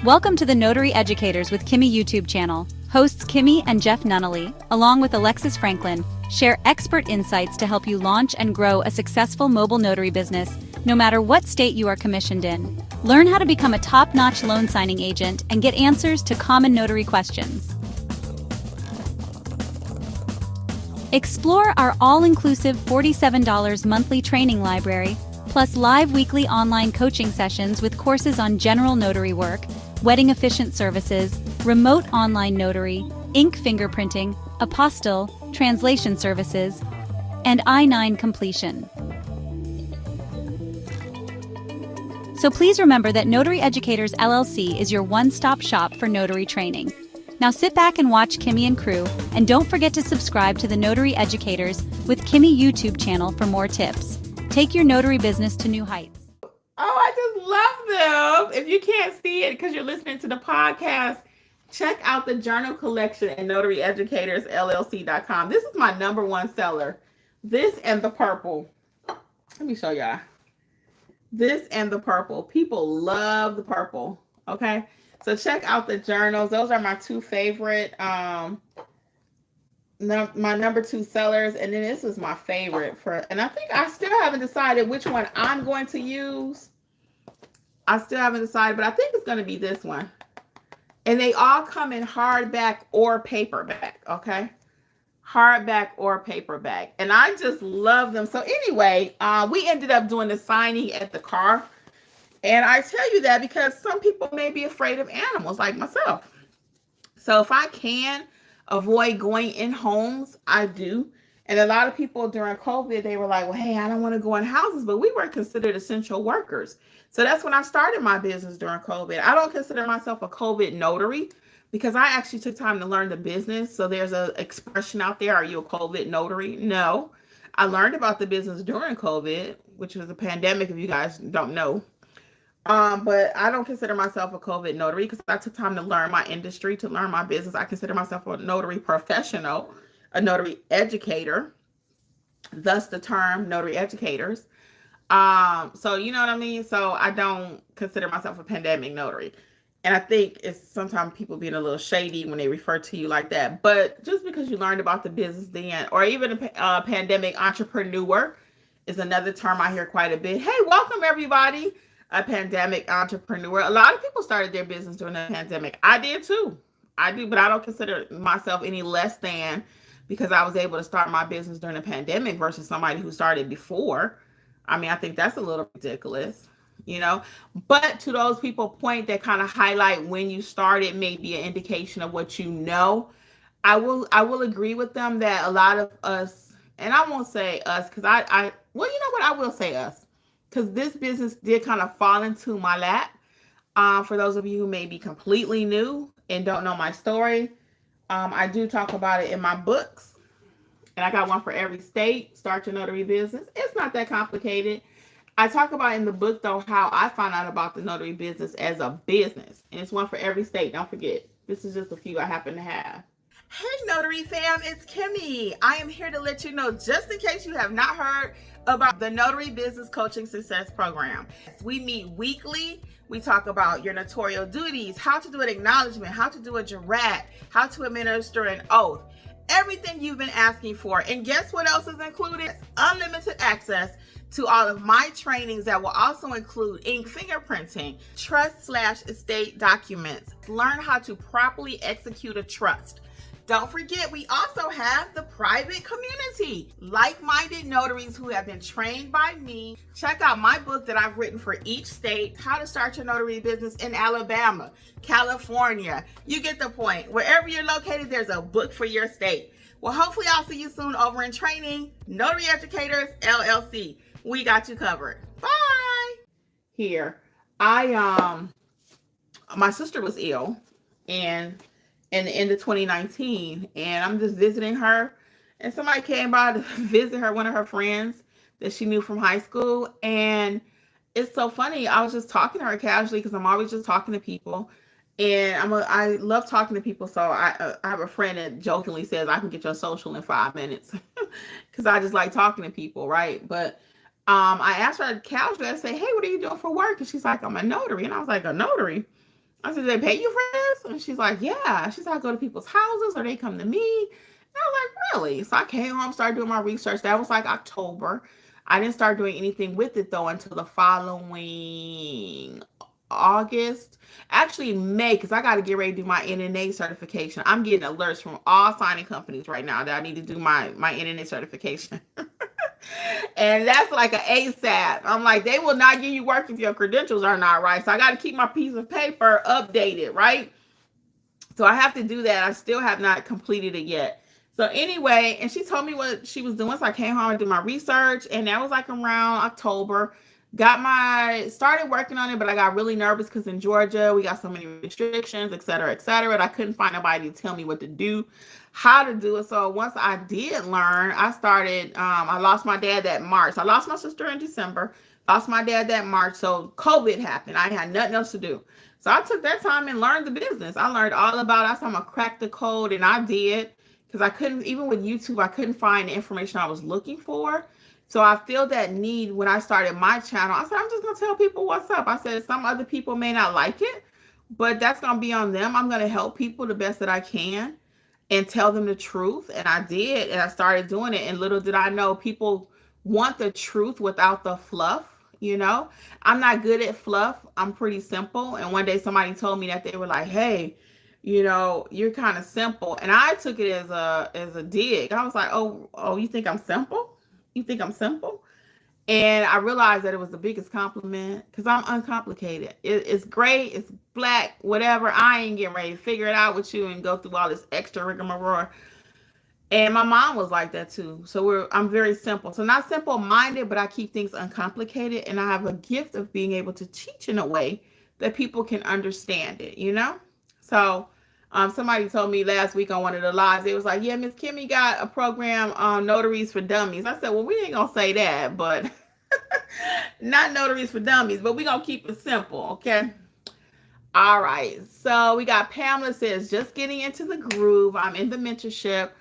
Welcome to the Notary Educators with Kimmi YouTube channel. Hosts Kimmi and Jeff Nunnally, along with Alexis Franklin, share expert insights to help you launch and grow a successful mobile notary business, no matter what state you are commissioned in. Learn how to become a top-notch loan signing agent and get answers to common notary questions. Explore our all-inclusive $47 monthly training library, plus live weekly online coaching sessions with courses on general notary work, wedding efficient services, remote online notary, ink fingerprinting, apostille, translation services, and I-9 completion. So please remember that Notary Educators LLC is your one-stop shop for notary training. Now sit back and watch Kimmi and crew, and don't forget to subscribe to the Notary Educators with Kimmi YouTube channel for more tips. Take your notary business to new heights. Oh, I just love them. If you can't see it because you're listening to the podcast, check out the journal collection at NotaryEducatorsLLC.com. This is my #1 seller. This and the purple. Let me show y'all. This and the purple. People love the purple. Okay. So check out the journals. Those are my two favorite, my #2 sellers. And then this is my favorite and I think I still haven't decided which one I'm going to use. I still haven't decided, but I think it's going to be this one. And they all come in hardback or paperback. Okay. Hardback or paperback. And I just love them. So anyway, we ended up doing the signing at the car. And I tell you that because some people may be afraid of animals like myself. So if I can avoid going in homes, I do. And a lot of people during COVID, they were like, well, hey, I don't want to go in houses, but we were considered essential workers. So that's when I started my business during COVID. I don't consider myself a COVID notary because I actually took time to learn the business. So there's an expression out there, are you a COVID notary? No. I learned about the business during COVID, which was a pandemic, if you guys don't know. But I don't consider myself a COVID notary because I took time to learn my industry, to learn my business. I consider myself a notary professional, a notary educator, thus the term notary educators. So you know what I mean? So I don't consider myself a pandemic notary. And I think it's sometimes people being a little shady when they refer to you like that. But just because you learned about the business then, or even a pandemic entrepreneur is another term I hear quite a bit. Hey, welcome everybody. A pandemic entrepreneur. A lot of people started their business during the pandemic. I did too. I do, but I don't consider myself any less than because I was able to start my business during the pandemic versus somebody who started before. I mean, I think that's a little ridiculous, you know. But to those people point that kind of highlight when you started, maybe an indication of what you know. I will agree with them that a lot of us, and I won't say us because well, you know what? I will say us. Because this business did kind of fall into my lap. For those of you who may be completely new and don't know my story, I do talk about it in my books. And I got one for every state. Start your notary business. It's not that complicated. I talk about in the book, though, how I found out about the notary business as a business. And it's one for every state. Don't forget. This is just a few I happen to have. Hey, Notary fam, it's Kimmi. I am here to let you know, just in case you have not heard about the Notary Business Coaching Success Program. We meet weekly. We talk about your notarial duties, how to do an acknowledgement, how to do a jurat, how to administer an oath, everything you've been asking for. And guess what else is included? Unlimited access to all of my trainings that will also include ink fingerprinting, trust/estate documents, learn how to properly execute a trust. Don't forget, we also have the private community, like-minded notaries who have been trained by me. Check out my book that I've written for each state, How to Start Your Notary Business in Alabama, California. You get the point. Wherever you're located, there's a book for your state. Well, hopefully I'll see you soon over in training. Notary Educators, LLC. We got you covered. Bye. Here, my sister was ill, and in the end of 2019, and I'm just visiting her, and somebody came by to visit her, one of her friends that she knew from high school. And it's so funny, I was just talking to her casually because I'm always just talking to people, and I love talking to people. So I have a friend that jokingly says I can get your social in 5 minutes because I just like talking to people, right? But I asked her casually, I said, hey, what are you doing for work? And she's like, I'm a notary. And I was like, a notary? I said, do they pay you for this? And she's like, yeah. She's like, I go to people's houses or they come to me. And I was like, really? So I came home, started doing my research. That was like October. I didn't start doing anything with it though until the following August. Actually, May, because I got to get ready to do my NNA certification. I'm getting alerts from all signing companies right now that I need to do my NNA certification. And that's like an ASAP. I'm like, they will not give you work if your credentials are not right. So I got to keep my piece of paper updated, right? So I have to do that. I still have not completed it yet. So anyway, and she told me what she was doing. So I came home and did my research, and that was like around October. Started working on it, but I got really nervous because in Georgia, we got so many restrictions, et cetera, and I couldn't find nobody to tell me what to do, how to do it. So once I did learn, I started, I lost my dad that March. I lost my sister in December, lost my dad that March. So COVID happened. I had nothing else to do. So I took that time and learned the business. I learned all about it. I said, I'm going to crack the code, and I did, because I couldn't, even with YouTube, I couldn't find the information I was looking for. So I feel that need when I started my channel. I said, I'm just going to tell people what's up. I said, some other people may not like it, but that's going to be on them. I'm going to help people the best that I can and tell them the truth. And I did. And I started doing it. And little did I know, people want the truth without the fluff. You know, I'm not good at fluff. I'm pretty simple. And one day somebody told me that they were like, hey, you know, you're kind of simple. And I took it as a dig. I was like, oh, you think I'm simple? You think I'm simple? And I realized that it was the biggest compliment because I'm uncomplicated. It's great. It's black, whatever. I ain't getting ready to figure it out with you and go through all this extra rigmarole. And my mom was like that too. So I'm very simple. So not simple-minded, but I keep things uncomplicated. And I have a gift of being able to teach in a way that people can understand it, you know? So somebody told me last week on one of the lives, it was like, yeah, Miss Kimmi got a program on Notaries for Dummies. I said, well, we ain't going to say that, but not Notaries for Dummies, but we're going to keep it simple, okay? All right. So we got Pamela says, just getting into the groove. I'm in the mentorship.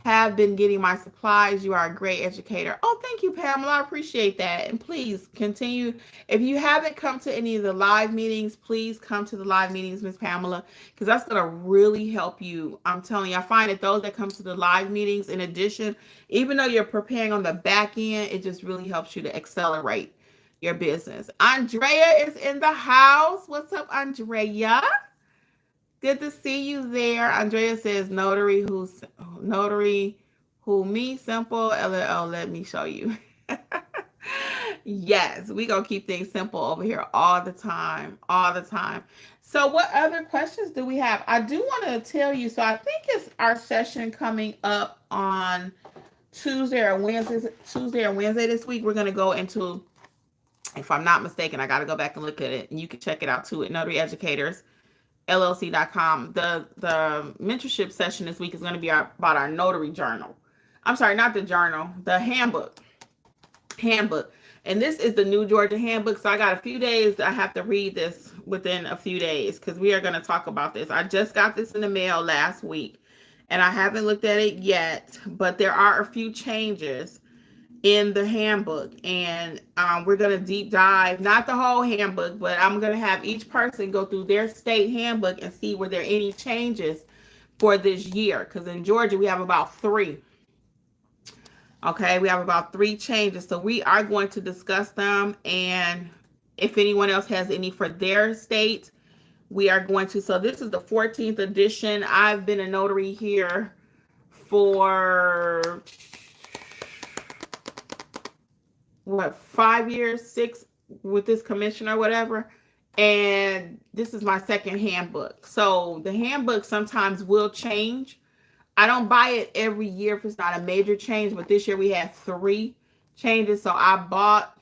Have been getting my supplies. You are a great educator. Oh, thank you, Pamela. I appreciate that. And please continue. If you haven't come to any of the live meetings, please come to the live meetings, Miss Pamela, because that's going to really help you. I'm telling you, I find that those that come to the live meetings, in addition, even though you're preparing on the back end, it just really helps you to accelerate your business. Andrea is in the house. What's up, Andrea? Good to see you there. Andrea says notary who me simple LLO. Let me show you. Yes, we gonna keep things simple over here all the time. So what other questions do we have? I do want to tell you, so I think it's our session coming up on Tuesday or Wednesday this week. We're gonna go into, if I'm not mistaken, I gotta go back and look at it, and you can check it out too at Notary Educators LLC.com. The mentorship session this week is going to be about our notary journal. I'm sorry, not the journal, the handbook. And this is the new Georgia handbook. So I got a few days. I have to read this within a few days because we are going to talk about this. I just got this in the mail last week and I haven't looked at it yet, but there are a few changes in the handbook, and we're going to deep dive, not the whole handbook, but I'm going to have each person go through their state handbook and see were there any changes for this year, because in Georgia we have about 3. Okay, we have about 3 changes, so we are going to discuss them, and if anyone else has any for their state, we are going to. So this is the 14th edition. I've been a notary here for 5 years, 6 with this commission or whatever. And this is my second handbook. So the handbook sometimes will change. I don't buy it every year if it's not a major change, but this year we had 3 changes. So I bought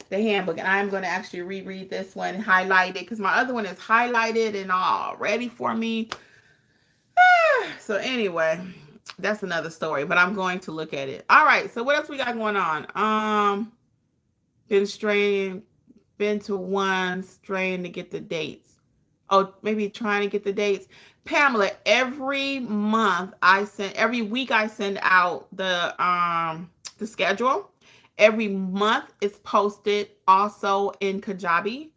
the handbook, and I'm going to actually reread this one, highlight it, because my other one is highlighted and all ready for me. So anyway, that's another story, but I'm going to look at it. All right, so what else we got going on? Been to one strain to get the dates. Oh, maybe trying to get the dates. Pamela, every week I send out the schedule. Every month it's posted also in Kajabi.